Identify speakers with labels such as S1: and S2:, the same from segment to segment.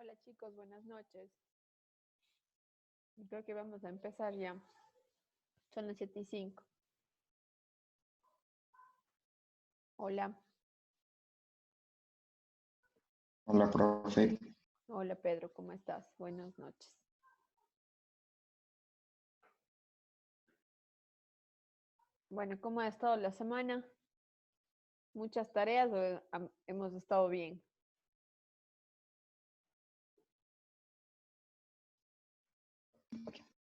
S1: Hola chicos, buenas noches. Creo que vamos a empezar ya. Son las 7:05. Hola,
S2: Hola, profe.
S1: hola Pedro, ¿cómo estás? Buenas noches. Bueno, ¿cómo ha estado la semana? ¿Muchas tareas o hemos estado bien?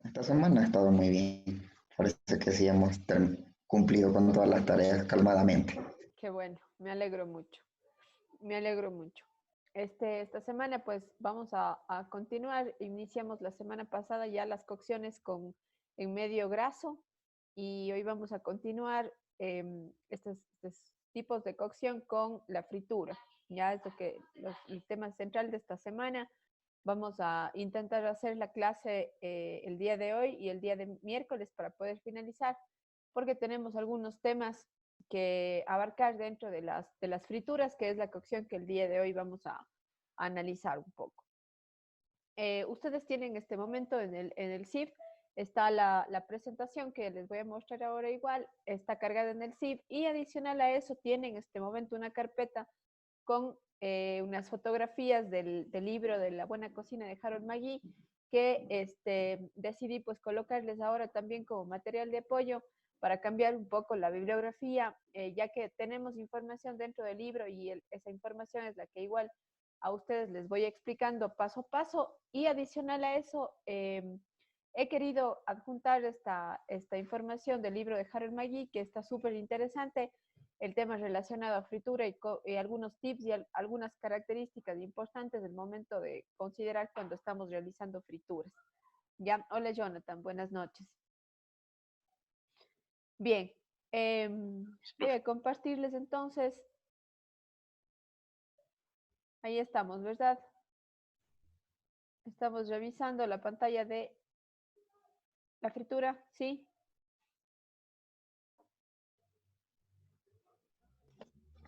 S2: Esta semana ha estado muy bien. Parece que sí hemos cumplido con todas las tareas calmadamente.
S1: Qué bueno, me alegro mucho. Me alegro mucho. Esta semana pues vamos a continuar. Iniciamos la semana pasada ya las cocciones en medio graso y hoy vamos a continuar estos tipos de cocción con la fritura. Ya es el tema central de esta semana. Vamos a intentar hacer la clase el día de hoy y el día de miércoles para poder finalizar, porque tenemos algunos temas que abarcar dentro de las frituras, que es la cocción que el día de hoy vamos a analizar un poco. Ustedes tienen en este momento en el SIF, está la presentación que les voy a mostrar ahora igual, está cargada en el SIF y adicional a eso tienen en este momento una carpeta con unas fotografías del libro de la buena cocina de Harold Magui que decidí pues colocarles ahora también como material de apoyo para cambiar un poco la bibliografía, ya que tenemos información dentro del libro y esa información es la que igual a ustedes les voy explicando paso a paso y adicional a eso he querido adjuntar esta información del libro de Harold Magui que está súper interesante, el tema relacionado a fritura y algunos tips y algunas características importantes del momento de considerar cuando estamos realizando frituras. Ya, hola Jonathan, buenas noches. Bien, voy a compartirles entonces. Ahí estamos, ¿verdad? Estamos revisando la pantalla de la fritura, ¿sí?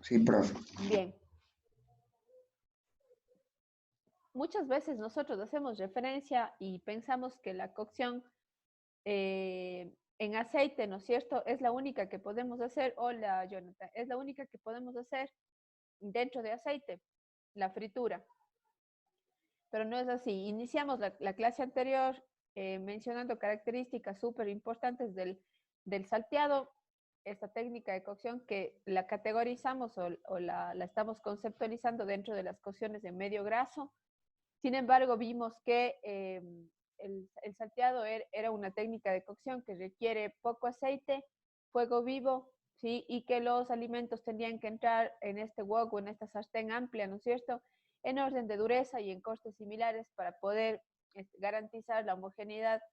S2: Sí, profe.
S1: Bien. Muchas veces nosotros hacemos referencia y pensamos que la cocción en aceite, ¿no es cierto? Es la única que podemos hacer. Hola, Jonathan. Es la única que podemos hacer dentro de aceite, la fritura. Pero no es así. Iniciamos la clase anterior mencionando características súper importantes del salteado, esta técnica de cocción que la categorizamos o la estamos conceptualizando dentro de las cocciones de medio graso. Sin embargo, vimos que el salteado era una técnica de cocción que requiere poco aceite, fuego vivo, ¿sí? Y que los alimentos tenían que entrar en este wok o en esta sartén amplia, ¿no es cierto?, en orden de dureza y en costes similares para poder garantizar la homogeneidad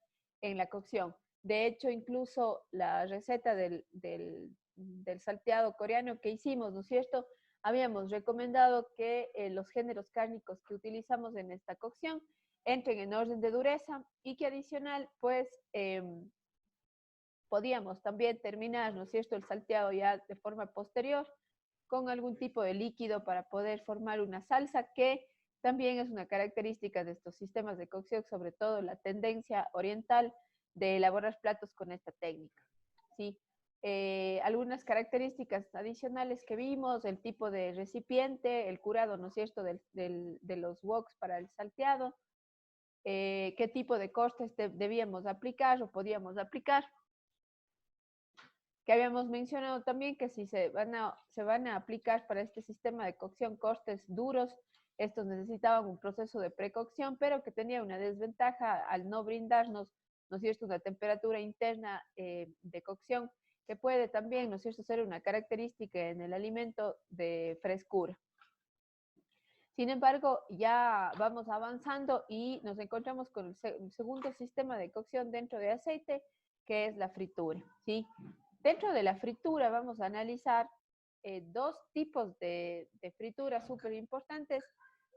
S1: en la cocción. De hecho, incluso la receta del salteado coreano que hicimos, ¿no es cierto?, habíamos recomendado que los géneros cárnicos que utilizamos en esta cocción entren en orden de dureza y que adicional, pues, podíamos también terminar, ¿no es cierto?, el salteado ya de forma posterior con algún tipo de líquido para poder formar una salsa que también es una característica de estos sistemas de cocción, sobre todo la tendencia oriental de elaborar platos con esta técnica, ¿sí? Algunas características adicionales que vimos, el tipo de recipiente, el curado, ¿no es cierto?, de los woks para el salteado, qué tipo de costes debíamos aplicar o podíamos aplicar, que habíamos mencionado también que si se van a aplicar para este sistema de cocción costes duros, estos necesitaban un proceso de precocción, pero que tenía una desventaja al no brindarnos, ¿no es cierto?, una temperatura interna de cocción, que puede también, ¿no es cierto?, ser una característica en el alimento de frescura. Sin embargo, ya vamos avanzando y nos encontramos con el segundo sistema de cocción dentro de aceite, que es la fritura, ¿sí? Dentro de la fritura vamos a analizar dos tipos de fritura súper importantes.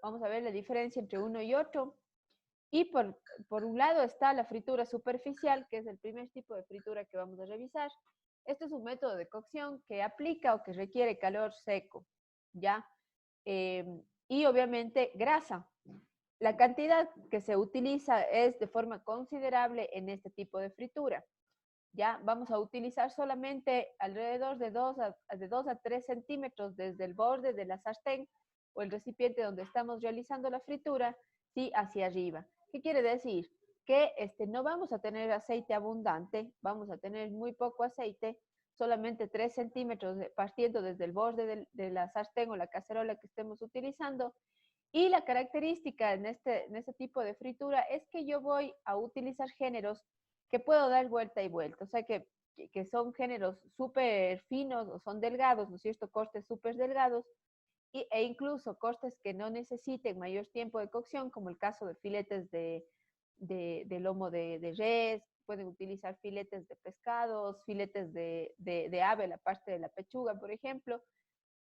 S1: Vamos a ver la diferencia entre uno y otro. Y por un lado está la fritura superficial, que es el primer tipo de fritura que vamos a revisar. Este es un método de cocción que aplica o que requiere calor seco, ¿ya? Y obviamente grasa. La cantidad que se utiliza es de forma considerable en este tipo de fritura. Ya vamos a utilizar solamente alrededor de 2 a 3 centímetros desde el borde de la sartén o el recipiente donde estamos realizando la fritura, sí, hacia arriba. ¿Qué quiere decir? Que no vamos a tener aceite abundante, vamos a tener muy poco aceite, solamente 3 centímetros partiendo desde el borde de la sartén o la cacerola que estemos utilizando. Y la característica en este tipo de fritura es que yo voy a utilizar géneros que puedo dar vuelta y vuelta, o sea que son géneros súper finos o son delgados, ¿no es cierto? Cortes súper delgados e incluso cortes que no necesiten mayor tiempo de cocción, como el caso de filetes de lomo de res, pueden utilizar filetes de pescados, filetes de ave, la parte de la pechuga, por ejemplo.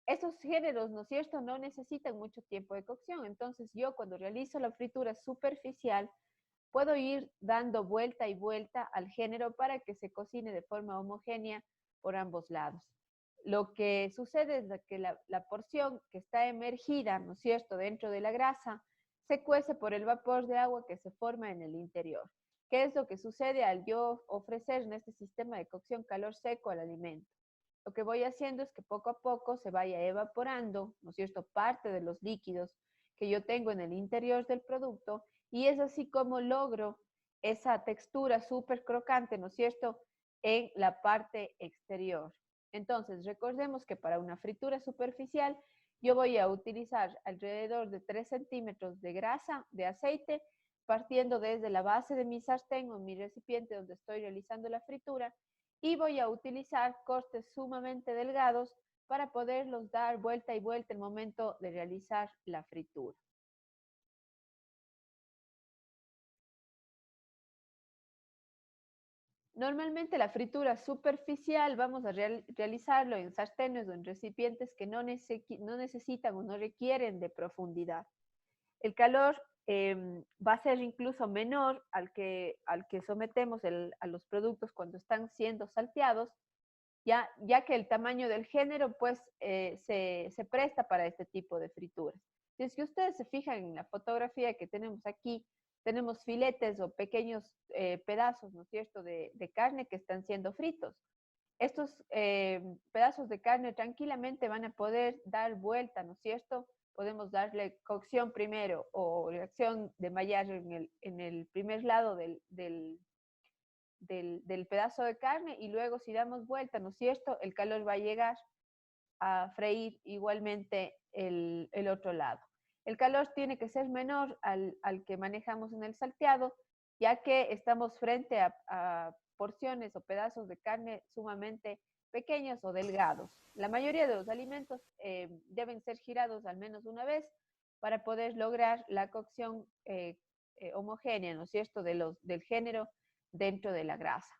S1: Estos géneros, ¿no es cierto?, no necesitan mucho tiempo de cocción. Entonces yo cuando realizo la fritura superficial, puedo ir dando vuelta y vuelta al género para que se cocine de forma homogénea por ambos lados. Lo que sucede es que la porción que está emergida, ¿no es cierto?, dentro de la grasa, se cuece por el vapor de agua que se forma en el interior. ¿Qué es lo que sucede al yo ofrecer en este sistema de cocción calor seco al alimento? Lo que voy haciendo es que poco a poco se vaya evaporando, ¿no es cierto?, parte de los líquidos que yo tengo en el interior del producto, y es así como logro esa textura súper crocante, ¿no es cierto?, en la parte exterior. Entonces, recordemos que para una fritura superficial yo voy a utilizar alrededor de 3 centímetros de grasa, de aceite, partiendo desde la base de mi sartén o mi recipiente donde estoy realizando la fritura, y voy a utilizar cortes sumamente delgados para poderlos dar vuelta y vuelta en el momento de realizar la fritura. Normalmente la fritura superficial vamos a realizarlo en sartenes o en recipientes que no necesitan o no requieren de profundidad. El calor va a ser incluso menor al que sometemos a los productos cuando están siendo salteados, ya que el tamaño del género pues se presta para este tipo de frituras. Si es que ustedes se fijan en la fotografía que tenemos aquí, tenemos filetes o pequeños pedazos, ¿no es cierto?, de carne que están siendo fritos. Estos pedazos de carne tranquilamente van a poder dar vuelta, ¿no es cierto? Podemos darle cocción primero o reacción de maillage en el primer lado del pedazo de carne, y luego si damos vuelta, ¿no es cierto?, el calor va a llegar a freír igualmente el otro lado. El calor tiene que ser menor al que manejamos en el salteado, ya que estamos frente a porciones o pedazos de carne sumamente pequeños o delgados. La mayoría de los alimentos deben ser girados al menos una vez para poder lograr la cocción homogénea, ¿no es cierto?, del género dentro de la grasa.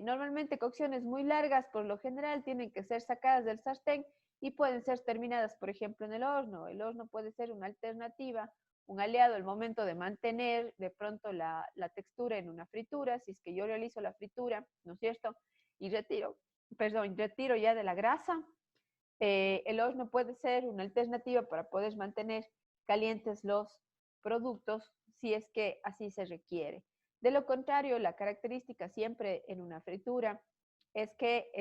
S1: Normalmente cocciones muy largas, por lo general, tienen que ser sacadas del sartén y pueden ser terminadas, por ejemplo, en el horno. El horno puede ser una alternativa, un aliado al momento de mantener de pronto la textura en una fritura. Si es que yo realizo la fritura, ¿no es cierto?, y retiro ya de la grasa, el horno puede ser una alternativa para poder mantener calientes los productos si es que así se requiere. De lo contrario, la característica siempre en una fritura es que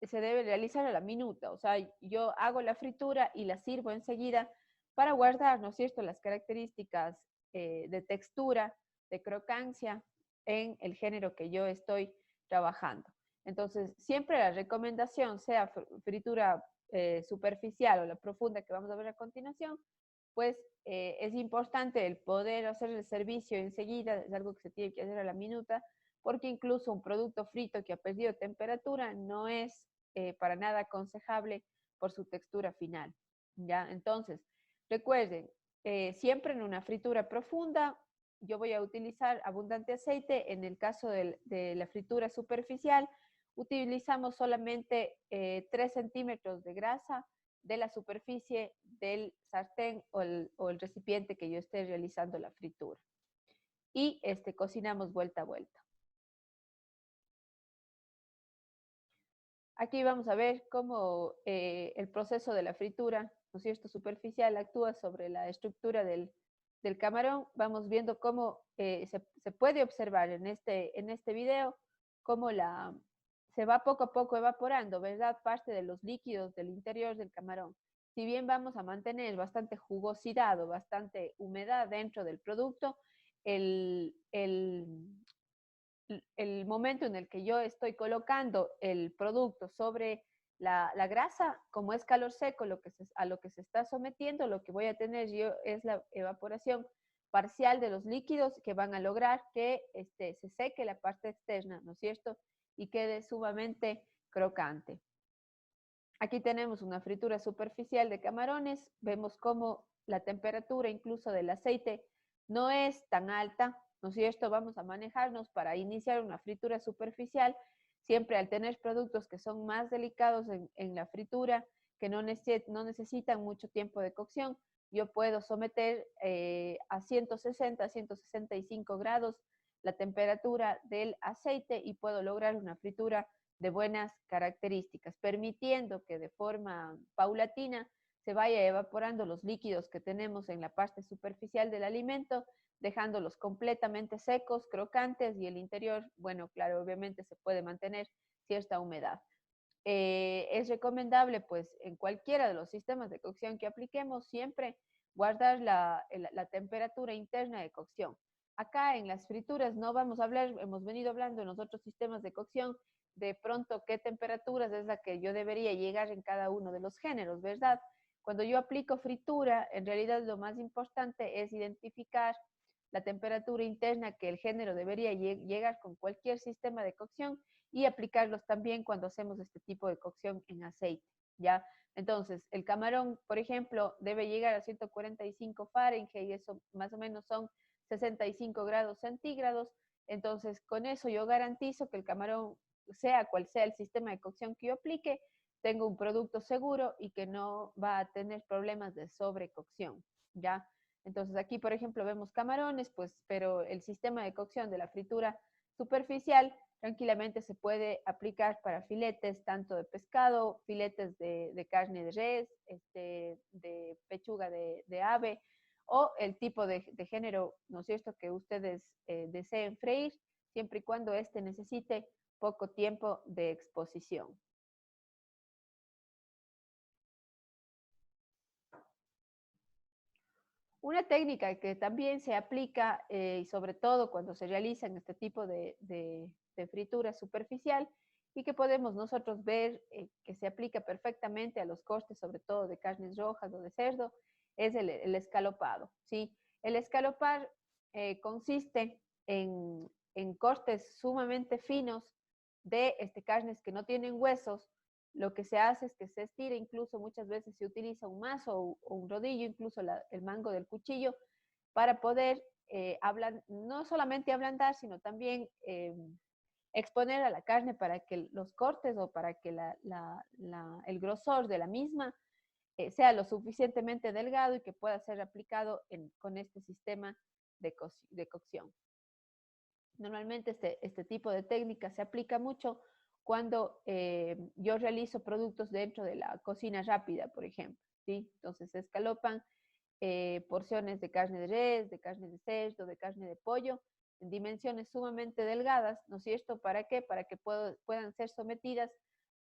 S1: se debe realizar a la minuta. O sea, yo hago la fritura y la sirvo enseguida para guardar, ¿no es cierto?, las características de textura, de crocancia en el género que yo estoy trabajando. Entonces, siempre la recomendación, sea fritura superficial o la profunda que vamos a ver a continuación, pues es importante el poder hacer el servicio enseguida, es algo que se tiene que hacer a la minuta, porque incluso un producto frito que ha perdido temperatura no es para nada aconsejable por su textura final, ¿ya? Entonces, recuerden, siempre en una fritura profunda, yo voy a utilizar abundante aceite. En el caso de la fritura superficial, utilizamos solamente 3 centímetros de grasa de la superficie del sartén o el recipiente que yo esté realizando la fritura. Y cocinamos vuelta a vuelta. Aquí vamos a ver cómo el proceso de la fritura ¿no es cierto?, superficial actúa sobre la estructura del camarón. Vamos viendo cómo se puede observar en este video cómo se va poco a poco evaporando, ¿verdad?, parte de los líquidos del interior del camarón. Si bien vamos a mantener bastante jugosidad o bastante humedad dentro del producto, el momento en el que yo estoy colocando el producto sobre la grasa, como es calor seco a lo que se está sometiendo, lo que voy a tener yo es la evaporación parcial de los líquidos que van a lograr que se seque la parte externa, ¿no es cierto?, y quede sumamente crocante. Aquí tenemos una fritura superficial de camarones. Vemos cómo la temperatura incluso del aceite no es tan alta, ¿no es cierto? Vamos a manejarnos para iniciar una fritura superficial, siempre al tener productos que son más delicados en la fritura, que no necesitan mucho tiempo de cocción. Yo puedo someter a 160, 165 grados la temperatura del aceite y puedo lograr una fritura de buenas características, permitiendo que de forma paulatina se vaya evaporando los líquidos que tenemos en la parte superficial del alimento, dejándolos completamente secos, crocantes, y el interior, bueno, claro, obviamente se puede mantener cierta humedad. Es recomendable, pues, en cualquiera de los sistemas de cocción que apliquemos, siempre guardar la temperatura interna de cocción. Acá en las frituras no vamos a hablar, hemos venido hablando en los otros sistemas de cocción, de pronto qué temperaturas es la que yo debería llegar en cada uno de los géneros, ¿verdad? Cuando yo aplico fritura, en realidad lo más importante es identificar la temperatura interna que el género debería llegar con cualquier sistema de cocción y aplicarlos también cuando hacemos este tipo de cocción en aceite, ¿ya? Entonces, el camarón, por ejemplo, debe llegar a 145 Fahrenheit, y eso más o menos son 65 grados centígrados. Entonces, con eso yo garantizo que el camarón, sea cual sea el sistema de cocción que yo aplique, tengo un producto seguro y que no va a tener problemas de sobrecocción, ¿ya? Entonces, aquí, por ejemplo, vemos camarones, pues, pero el sistema de cocción de la fritura superficial tranquilamente se puede aplicar para filetes tanto de pescado, filetes de carne de res, de pechuga de ave, o el tipo de género, ¿no es cierto?, que ustedes deseen freír, siempre y cuando necesite poco tiempo de exposición. Una técnica que también se aplica, y sobre todo cuando se realizan este tipo de fritura superficial, y que podemos nosotros ver que se aplica perfectamente a los cortes, sobre todo de carnes rojas o de cerdo, es el escalopado, ¿sí? El escalopar consiste en cortes sumamente finos de carnes que no tienen huesos. Lo que se hace es que se estira, incluso muchas veces se utiliza un mazo o un rodillo, incluso el mango del cuchillo, para poder no solamente ablandar, sino también exponer a la carne para que los cortes o para que el grosor de la misma sea lo suficientemente delgado y que pueda ser aplicado con este sistema de cocción. Normalmente este tipo de técnica se aplica mucho cuando yo realizo productos dentro de la cocina rápida, por ejemplo, ¿sí? Entonces se escalopan porciones de carne de res, de carne de cerdo, de carne de pollo, en dimensiones sumamente delgadas, ¿no es cierto? ¿Para qué? Para que puedan ser sometidas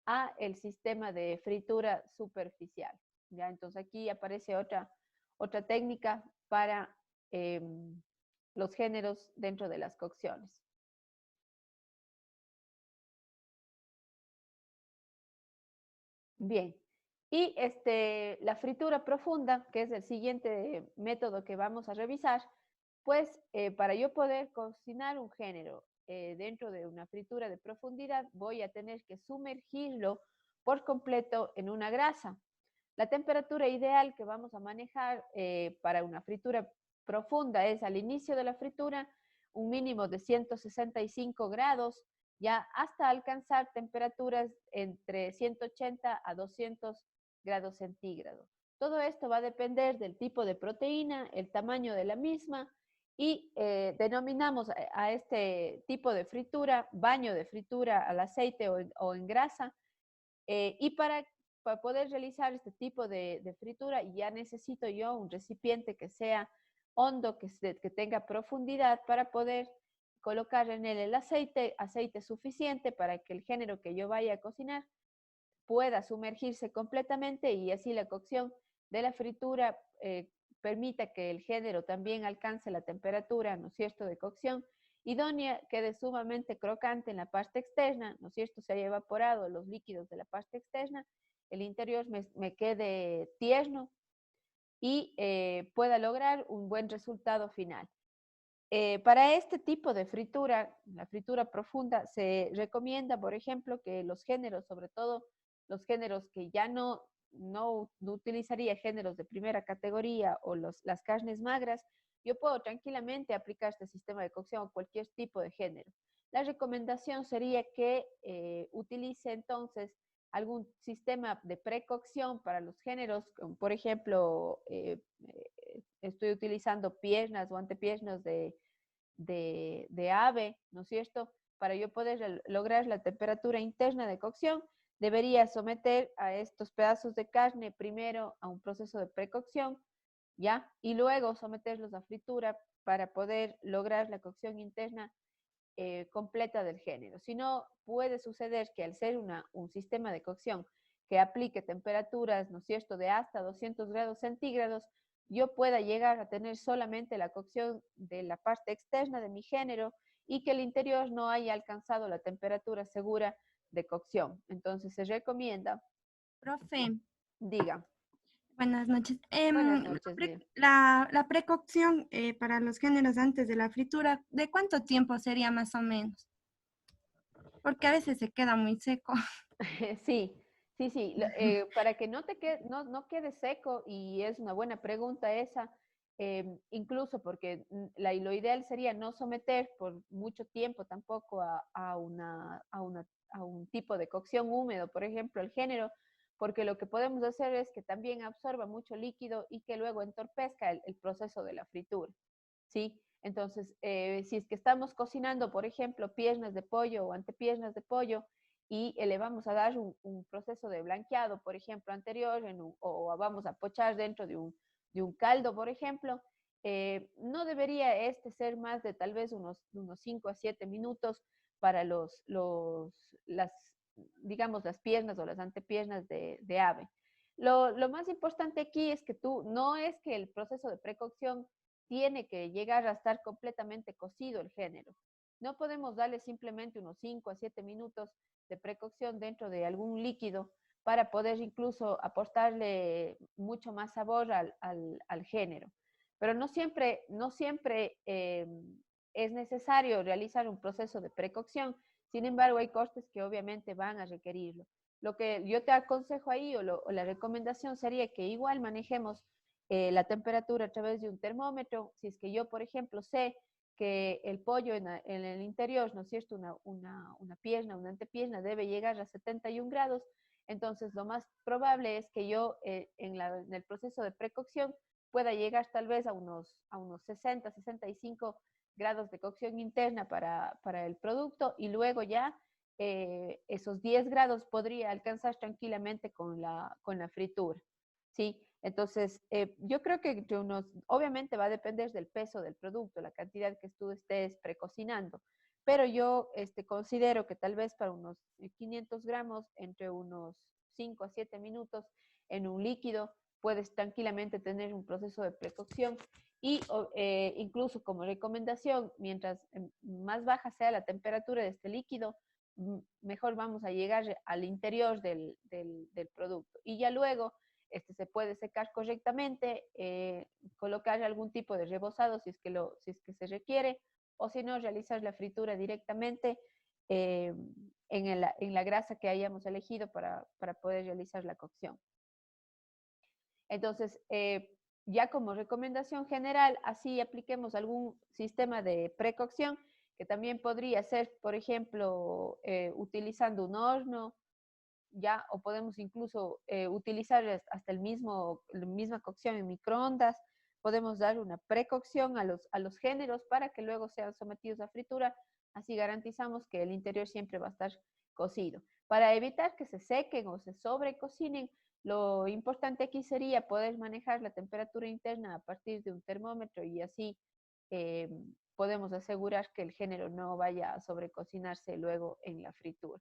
S1: a el sistema de fritura superficial, ¿ya? Entonces aquí aparece otra técnica para los géneros dentro de las cocciones. Bien, y la fritura profunda, que es el siguiente método que vamos a revisar, pues para yo poder cocinar un género dentro de una fritura de profundidad, voy a tener que sumergirlo por completo en una grasa. La temperatura ideal que vamos a manejar para una fritura profunda es al inicio de la fritura un mínimo de 165 grados, ya hasta alcanzar temperaturas entre 180 a 200 grados centígrados. Todo esto va a depender del tipo de proteína, el tamaño de la misma, y denominamos a este tipo de fritura baño de fritura al aceite o en grasa. Y para para poder realizar este tipo de fritura, ya necesito yo un recipiente que sea hondo, que tenga profundidad para poder colocar en él el aceite suficiente para que el género que yo vaya a cocinar pueda sumergirse completamente y así la cocción de la fritura permita que el género también alcance la temperatura, ¿no es cierto?, de cocción idónea, quede sumamente crocante en la parte externa, ¿no es cierto?, se haya evaporado los líquidos de la parte externa, el interior me quede tierno y pueda lograr un buen resultado final. Para este tipo de fritura, la fritura profunda, se recomienda, por ejemplo, que los géneros, sobre todo los géneros que ya no utilizaría géneros de primera categoría o las carnes magras, yo puedo tranquilamente aplicar este sistema de cocción a cualquier tipo de género. La recomendación sería que utilice entonces algún sistema de precocción para los géneros, como por ejemplo, estoy utilizando piernas o antepiernas de ave, ¿no es cierto? Para yo poder lograr la temperatura interna de cocción, debería someter a estos pedazos de carne primero a un proceso de precocción, ¿ya? Y luego someterlos a fritura para poder lograr la cocción interna completa del género. Si no, puede suceder que al ser un sistema de cocción que aplique temperaturas, ¿no es cierto?, de hasta 200 grados centígrados, yo pueda llegar a tener solamente la cocción de la parte externa de mi género y que el interior no haya alcanzado la temperatura segura de cocción. Entonces se recomienda,
S3: Profe,
S1: diga,
S3: buenas noches.
S1: buenas noches, Lía.
S3: La precocción para los géneros antes de la fritura, ¿de cuánto tiempo sería más o menos? Porque a veces se queda muy seco.
S1: Sí, sí, para que no quede seco, y es una buena pregunta esa, incluso porque lo ideal sería no someter por mucho tiempo tampoco a un tipo de cocción húmedo, por ejemplo, el género, porque lo que podemos hacer es que también absorba mucho líquido y que luego entorpezca el proceso de la fritura, ¿sí? Entonces, si es que estamos cocinando, por ejemplo, piernas de pollo o antepiernas de pollo, y le vamos a dar un proceso de blanqueado, por ejemplo, anterior, o vamos a pochar dentro de un caldo, por ejemplo, no debería ser más de tal vez unos 5 a 7 minutos para digamos, las piernas o las antepiernas de ave. Lo más importante aquí es que no es que el proceso de precocción tiene que llegar a estar completamente cocido el género. No podemos darle simplemente unos 5 a 7 minutos de precocción dentro de algún líquido para poder incluso aportarle mucho más sabor al género. Pero no siempre es necesario realizar un proceso de precocción. Sin embargo, hay costes que obviamente van a requerirlo. Lo que yo te aconsejo ahí o la recomendación sería que igual manejemos la temperatura a través de un termómetro. Si es que yo, por ejemplo, sé que el pollo en el interior, ¿no es cierto?, una pierna, una antepierna debe llegar a 71 grados, entonces lo más probable es que yo en el proceso de precocción pueda llegar tal vez a unos 60, 65 grados de cocción interna para el producto, y luego ya esos 10 grados podría alcanzar tranquilamente con la fritura, ¿sí? Entonces, yo creo que obviamente va a depender del peso del producto, la cantidad que tú estés precocinando, pero yo considero que tal vez para unos 500 gramos, entre unos 5 a 7 minutos en un líquido, puedes tranquilamente tener un proceso de precocción y incluso como recomendación, mientras más baja sea la temperatura de este líquido, mejor vamos a llegar al interior del producto. Y ya luego se puede secar correctamente, colocar algún tipo de rebozado si es que se requiere, o si no, realizar la fritura directamente en la grasa que hayamos elegido para poder realizar la cocción. Entonces, ya como recomendación general, así apliquemos algún sistema de precocción, que también podría ser, por ejemplo, utilizando un horno, ya, o podemos incluso utilizar hasta la misma cocción en microondas. Podemos dar una precocción a los géneros para que luego sean sometidos a fritura. Así garantizamos que el interior siempre va a estar cocido. Para evitar que se sequen o se sobrecocinen, lo importante aquí sería poder manejar la temperatura interna a partir de un termómetro y así podemos asegurar que el género no vaya a sobrecocinarse luego en la fritura.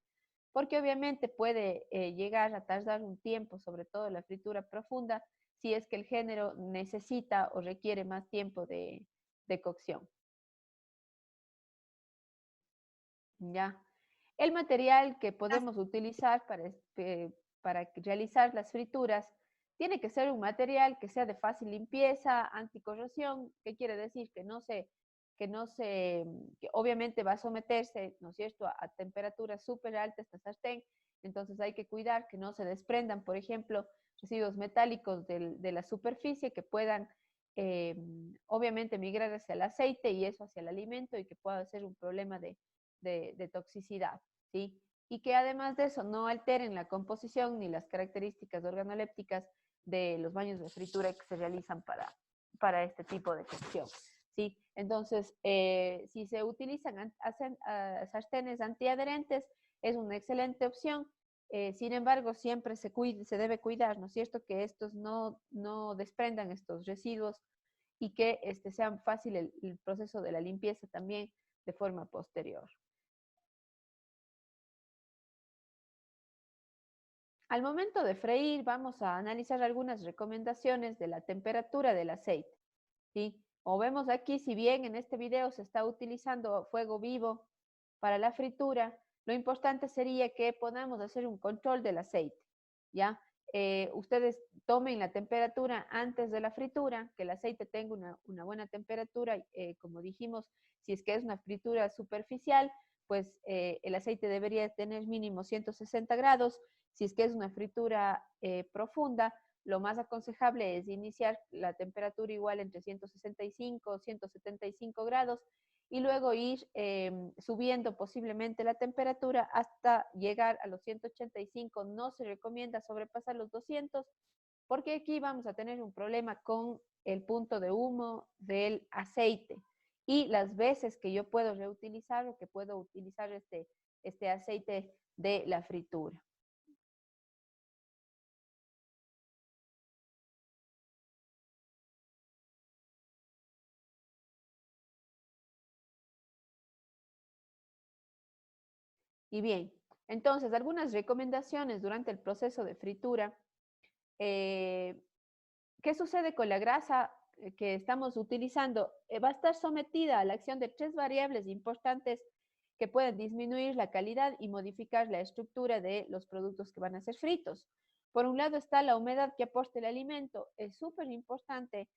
S1: Porque obviamente puede llegar a tardar un tiempo, sobre todo la fritura profunda, si es que el género necesita o requiere más tiempo de cocción. Ya. El material que podemos utilizar para realizar las frituras tiene que ser un material que sea de fácil limpieza, anticorrosión, ¿qué quiere decir? Que obviamente va a someterse, ¿no es cierto?, a temperaturas súper altas esta sartén, entonces hay que cuidar que no se desprendan, por ejemplo, residuos metálicos de la superficie que puedan obviamente migrar hacia el aceite y eso hacia el alimento y que pueda ser un problema de toxicidad, ¿sí? Y que además de eso no alteren la composición ni las características organolépticas de los baños de fritura que se realizan para este tipo de cocción, ¿sí? Entonces, si se utilizan sartenes antiadherentes, es una excelente opción. Sin embargo, siempre se debe cuidar, ¿no es cierto?, que estos no desprendan estos residuos y que sea fácil el proceso de la limpieza también de forma posterior. Al momento de freír, vamos a analizar algunas recomendaciones de la temperatura del aceite, ¿sí? Como vemos aquí, si bien en este video se está utilizando fuego vivo para la fritura, lo importante sería que podamos hacer un control del aceite, ¿ya? Ustedes tomen la temperatura antes de la fritura, que el aceite tenga una buena temperatura, como dijimos, si es que es una fritura superficial, pues el aceite debería tener mínimo 160 grados. Si es que es una fritura profunda, lo más aconsejable es iniciar la temperatura igual entre 165 y 175 grados y luego ir subiendo posiblemente la temperatura hasta llegar a los 185. No se recomienda sobrepasar los 200 porque aquí vamos a tener un problema con el punto de humo del aceite y las veces que yo puedo reutilizar o que puedo utilizar este aceite de la fritura. Y bien, entonces, algunas recomendaciones durante el proceso de fritura. ¿Qué sucede con la grasa que estamos utilizando? Va a estar sometida a la acción de 3 variables importantes que pueden disminuir la calidad y modificar la estructura de los productos que van a ser fritos. Por un lado está la humedad que aporta el alimento. Es súper importante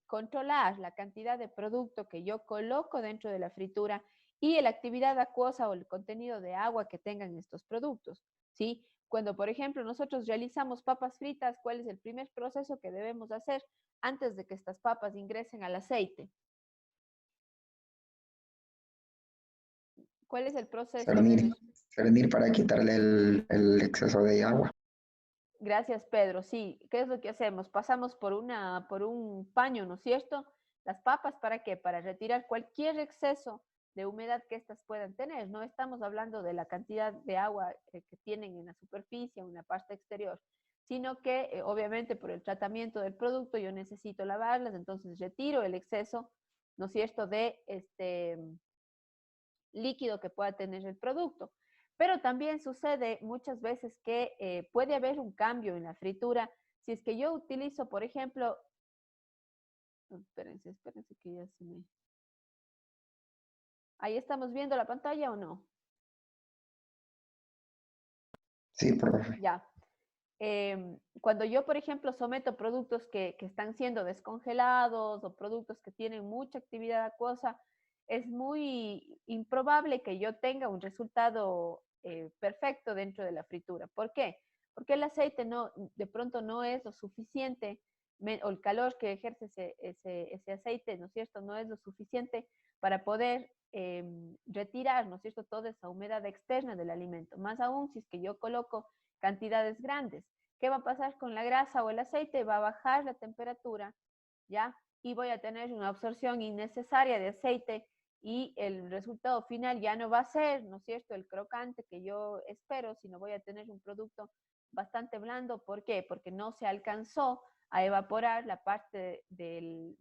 S1: controlar la cantidad de producto que yo coloco dentro de la fritura y la actividad acuosa o el contenido de agua que tengan estos productos, ¿sí? Cuando, por ejemplo, nosotros realizamos papas fritas, ¿cuál es el primer proceso que debemos hacer antes de que estas papas ingresen al aceite? ¿Cuál es el proceso?
S2: Cernir para quitarle el exceso de agua.
S1: Gracias, Pedro. Sí, ¿qué es lo que hacemos? Pasamos por un paño, ¿no es cierto? Las papas, ¿para qué? Para retirar cualquier exceso de humedad que éstas puedan tener. No estamos hablando de la cantidad de agua que tienen en la superficie o en la parte exterior, sino que obviamente por el tratamiento del producto yo necesito lavarlas, entonces retiro el exceso, ¿no es cierto?, de este líquido que pueda tener el producto. Pero también sucede muchas veces que puede haber un cambio en la fritura. Si es que yo utilizo, por ejemplo, espérense que ya se me... ¿Ahí estamos viendo la pantalla o no?
S2: Sí, profe.
S1: Ya. Cuando yo, por ejemplo, someto productos que están siendo descongelados o productos que tienen mucha actividad acuosa, es muy improbable que yo tenga un resultado perfecto dentro de la fritura. ¿Por qué? Porque el aceite de pronto no es lo suficiente, o el calor que ejerce ese aceite, ¿no es cierto?, no es lo suficiente para poder retirar, ¿no es cierto?, toda esa humedad externa del alimento. Más aún si es que yo coloco cantidades grandes. ¿Qué va a pasar con la grasa o el aceite? Va a bajar la temperatura, ¿ya? Y voy a tener una absorción innecesaria de aceite y el resultado final ya no va a ser, ¿no es cierto?, el crocante que yo espero, sino voy a tener un producto bastante blando. ¿Por qué? Porque no se alcanzó a evaporar la parte del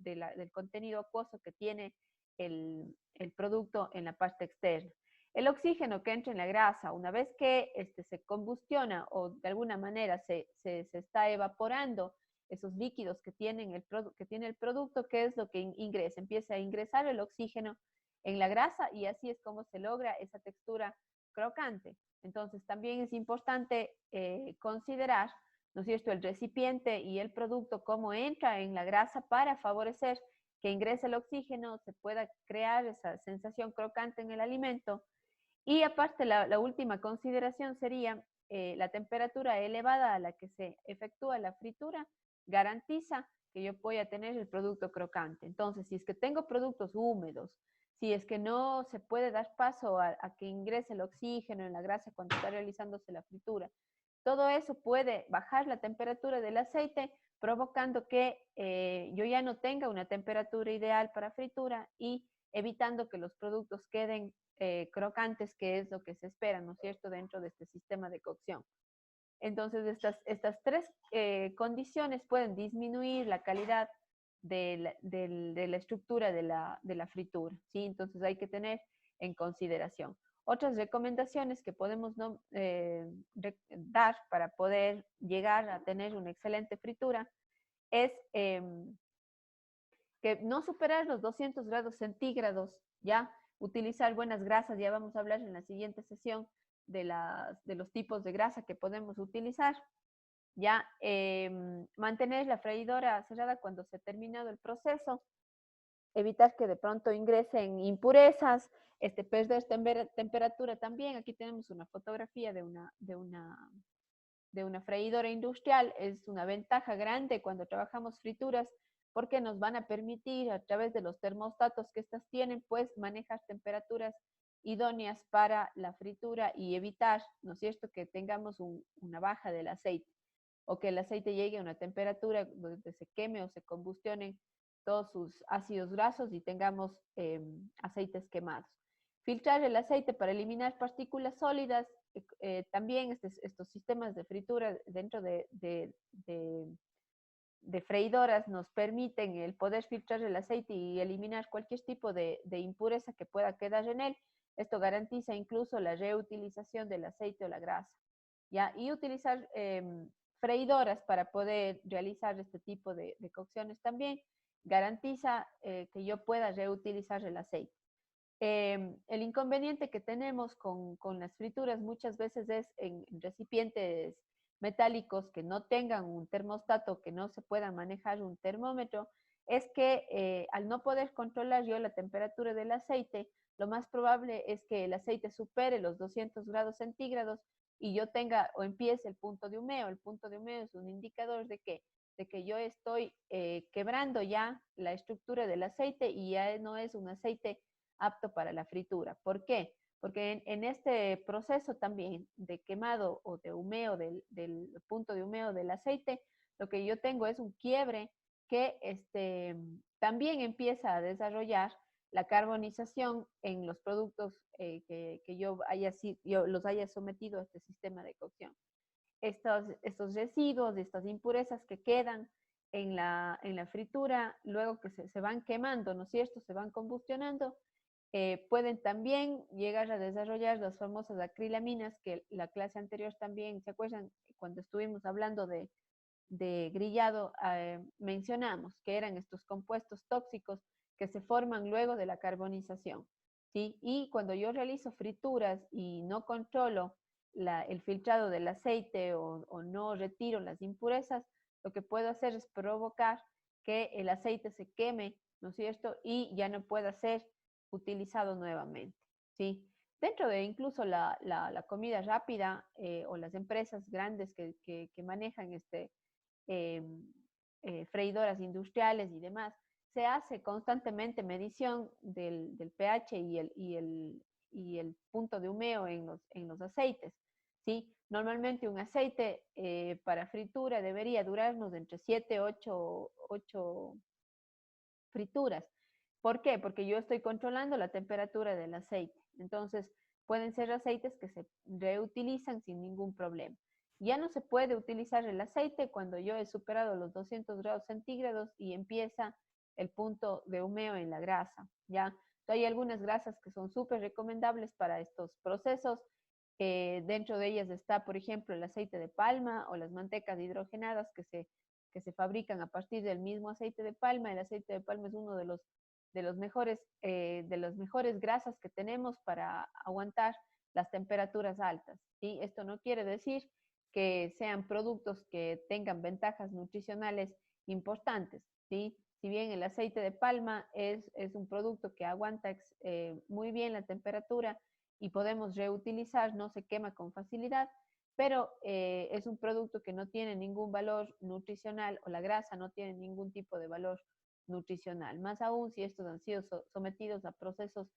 S1: contenido acuoso que tiene el producto en la parte externa. El oxígeno que entra en la grasa, una vez que se combustiona o de alguna manera se está evaporando esos líquidos que tiene el producto, ¿qué es lo que ingresa? Empieza a ingresar el oxígeno en la grasa y así es como se logra esa textura crocante. Entonces también es importante considerar, ¿no es cierto?, el recipiente y el producto, cómo entra en la grasa para favorecer que ingrese el oxígeno, se pueda crear esa sensación crocante en el alimento. Y aparte, la última consideración sería la temperatura elevada a la que se efectúa la fritura garantiza que yo voy a tener el producto crocante. Entonces, si es que tengo productos húmedos, si es que no se puede dar paso a que ingrese el oxígeno en la grasa cuando está realizándose la fritura, todo eso puede bajar la temperatura del aceite, provocando que yo ya no tenga una temperatura ideal para fritura y evitando que los productos queden crocantes, que es lo que se espera, ¿no es cierto?, dentro de este sistema de cocción. Entonces, estas tres condiciones pueden disminuir la calidad de la estructura de la fritura, ¿sí? Entonces, hay que tener en consideración. Otras recomendaciones que podemos dar para poder llegar a tener una excelente fritura es que no superar los 200 grados centígrados, ¿ya? Utilizar buenas grasas, ya vamos a hablar en la siguiente sesión de los tipos de grasa que podemos utilizar, ¿ya? Mantener la freidora cerrada cuando se ha terminado el proceso, evitar que de pronto ingresen impurezas, perder temperatura también. Aquí tenemos una fotografía de una freidora industrial. Es una ventaja grande cuando trabajamos frituras porque nos van a permitir a través de los termostatos que estas tienen, pues manejar temperaturas idóneas para la fritura y evitar, ¿no es cierto?, que tengamos una baja del aceite o que el aceite llegue a una temperatura donde se queme o se combustionen todos sus ácidos grasos y tengamos aceites quemados. Filtrar el aceite para eliminar partículas sólidas. También estos sistemas de fritura dentro de freidoras nos permiten el poder filtrar el aceite y eliminar cualquier tipo de impureza que pueda quedar en él. Esto garantiza incluso la reutilización del aceite o la grasa, ¿ya? Y utilizar freidoras para poder realizar este tipo de cocciones también garantiza que yo pueda reutilizar el aceite. El inconveniente que tenemos con las frituras muchas veces es en recipientes metálicos que no tengan un termostato, que no se pueda manejar un termómetro, es que al no poder controlar yo la temperatura del aceite, lo más probable es que el aceite supere los 200 grados centígrados y yo tenga o empiece el punto de humeo. El punto de humeo es un indicador de que yo estoy quebrando ya la estructura del aceite y ya no es un aceite apto para la fritura. ¿Por qué? Porque en este proceso también de quemado o de humeo del punto de humeo del aceite, lo que yo tengo es un quiebre que también empieza a desarrollar la carbonización en los productos que yo los haya sometido a este sistema de cocción. Estos residuos, estas impurezas que quedan en la fritura, luego que se van quemando, ¿no es cierto?, se van combustionando, pueden también llegar a desarrollar las famosas acrilaminas, que la clase anterior también, ¿se acuerdan? Cuando estuvimos hablando de grillado, mencionamos que eran estos compuestos tóxicos que se forman luego de la carbonización, ¿sí? Y cuando yo realizo frituras y no controlo el filtrado del aceite o no retiro las impurezas, lo que puedo hacer es provocar que el aceite se queme, ¿no es cierto?, y ya no pueda ser utilizado nuevamente, ¿sí? Dentro de incluso la comida rápida o las empresas grandes que manejan freidoras industriales y demás, se hace constantemente medición del pH y el punto de humeo en los aceites, ¿sí? Normalmente un aceite para fritura debería durarnos entre 7 8 frituras. ¿Por qué? Porque yo estoy controlando la temperatura del aceite. Entonces, pueden ser aceites que se reutilizan sin ningún problema. Ya no se puede utilizar el aceite cuando yo he superado los 200 grados centígrados y empieza el punto de humeo en la grasa, ¿ya? Hay algunas grasas que son súper recomendables para estos procesos. Dentro de ellas está, por ejemplo, el aceite de palma o las mantecas hidrogenadas que se fabrican a partir del mismo aceite de palma. El aceite de palma es uno de las mejores grasas que tenemos para aguantar las temperaturas altas, ¿sí? Esto no quiere decir que sean productos que tengan ventajas nutricionales importantes, ¿sí? Si bien el aceite de palma es un producto que aguanta muy bien la temperatura y podemos reutilizar, no se quema con facilidad, pero es un producto que no tiene ningún valor nutricional, o la grasa no tiene ningún tipo de valor nutricional. Más aún si estos han sido sometidos a procesos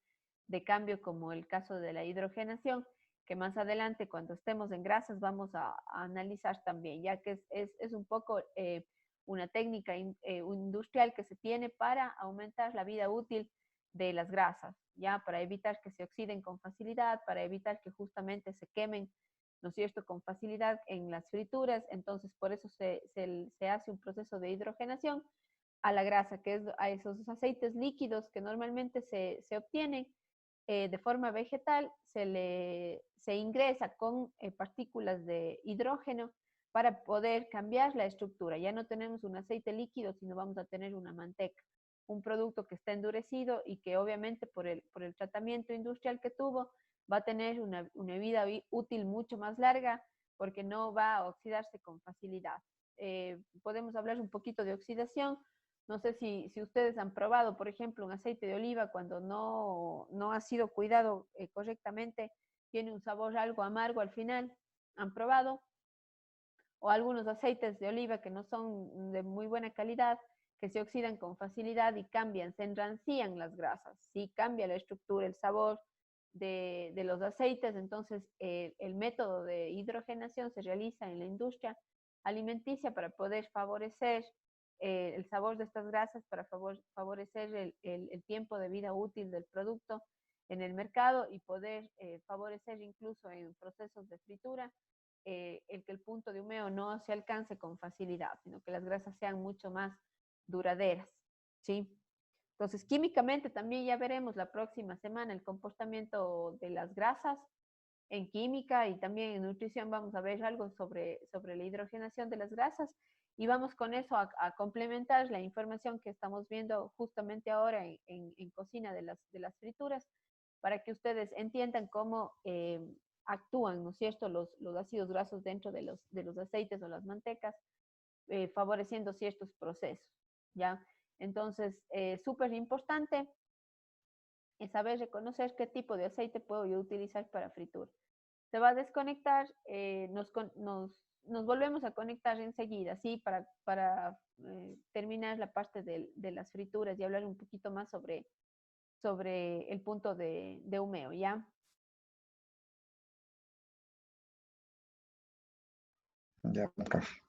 S1: de cambio como el caso de la hidrogenación, que más adelante cuando estemos en grasas vamos a analizar también, ya que es un poco una técnica industrial que se tiene para aumentar la vida útil de las grasas, ya para evitar que se oxiden con facilidad, para evitar que justamente se quemen, ¿no es cierto?, con facilidad en las frituras. Entonces por eso se hace un proceso de hidrogenación a la grasa, que es a esos aceites líquidos que normalmente se obtienen de forma vegetal, se ingresa con partículas de hidrógeno para poder cambiar la estructura. Ya no tenemos un aceite líquido, sino vamos a tener una manteca, un producto que está endurecido y que obviamente por el tratamiento industrial que tuvo va a tener una vida útil mucho más larga porque no va a oxidarse con facilidad. Podemos hablar un poquito de oxidación. No sé si ustedes han probado, por ejemplo, un aceite de oliva cuando no ha sido cuidado correctamente, tiene un sabor algo amargo al final. ¿Han probado? O algunos aceites de oliva que no son de muy buena calidad, que se oxidan con facilidad y cambian, se enrancían las grasas, ¿sí? Cambia la estructura, el sabor de los aceites. Entonces, el método de hidrogenación se realiza en la industria alimenticia para poder favorecer el sabor de estas grasas, para favorecer el tiempo de vida útil del producto en el mercado y poder favorecer incluso en procesos de fritura el que el punto de humeo no se alcance con facilidad, sino que las grasas sean mucho más duraderas, ¿sí? Entonces, químicamente también ya veremos la próxima semana el comportamiento de las grasas en química, y también en nutrición vamos a ver algo sobre la hidrogenación de las grasas, y vamos con eso a complementar la información que estamos viendo justamente ahora en cocina de las frituras, para que ustedes entiendan cómo actúan, ¿no es cierto?, los ácidos grasos dentro de los aceites o las mantecas, favoreciendo ciertos procesos, ¿ya? Entonces, súper importante es saber reconocer qué tipo de aceite puedo yo utilizar para fritura. Se va a desconectar, nos volvemos a conectar enseguida, ¿sí? Para terminar la parte de las frituras y hablar un poquito más sobre el punto de humeo, ¿ya?
S2: Ya, profe.